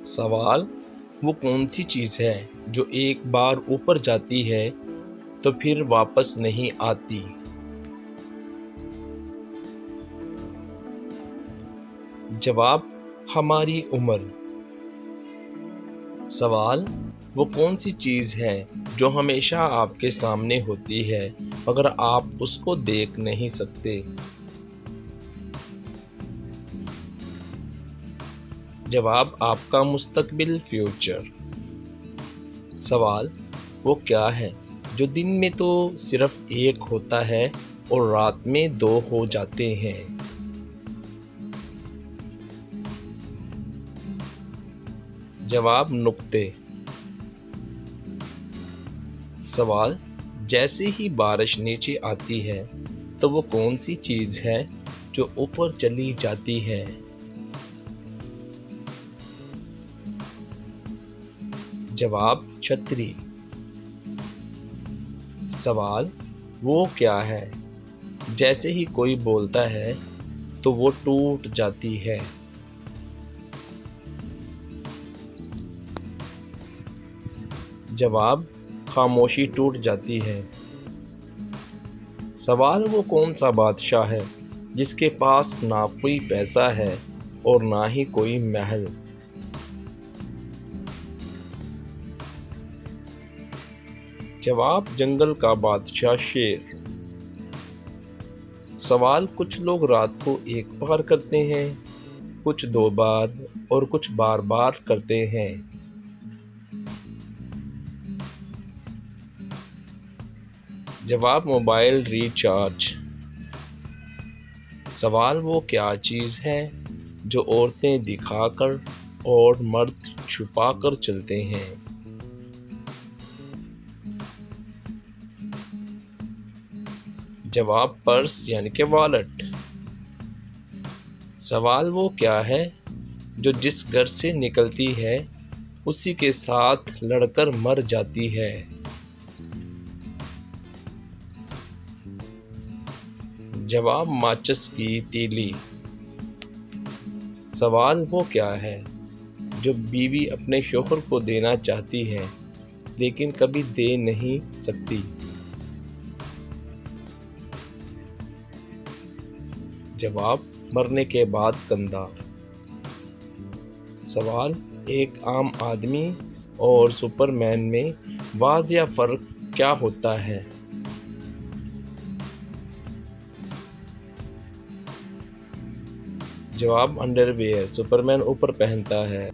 सवाल: वो कौन सी चीज़ है जो एक बार ऊपर जाती है तो फिर वापस नहीं आती? जवाब: हमारी उम्र। सवाल: वो कौन सी चीज़ है जो हमेशा आपके सामने होती है मगर आप उसको देख नहीं सकते? जवाब: आपका मुस्तकबिल, फ्यूचर। सवाल: वो क्या है जो दिन में तो सिर्फ एक होता है और रात में दो हो जाते हैं? जवाब: नुक्ते। सवाल: जैसे ही बारिश नीचे आती है तो वो कौन सी चीज़ है जो ऊपर चली जाती है? जवाब: छतरी। सवाल: वो क्या है जैसे ही कोई बोलता है तो वो टूट जाती है? जवाब: खामोशी टूट जाती है। सवाल: वो कौन सा बादशाह है जिसके पास ना कोई पैसा है और ना ही कोई महल? जवाब: जंगल का बादशाह, शेर। सवाल: कुछ लोग रात को एक बार करते हैं, कुछ दो बार और कुछ बार बार करते हैं। जवाब: मोबाइल रिचार्ज। सवाल: वो क्या चीज़ है जो औरतें दिखाकर और मर्द छुपाकर चलते हैं? जवाब: पर्स यानी कि वॉलेट। सवाल: वो क्या है जो जिस घर से निकलती है उसी के साथ लड़कर मर जाती है? जवाब: माचिस की तीली। सवाल: वो क्या है जो बीवी अपने शौहर को देना चाहती है लेकिन कभी दे नहीं सकती? जवाब: मरने के बाद कंधा। सवाल: एक आम आदमी और सुपरमैन में वाज़िया फ़र्क क्या होता है? जवाब: अंडरवियर, सुपरमैन ऊपर पहनता है।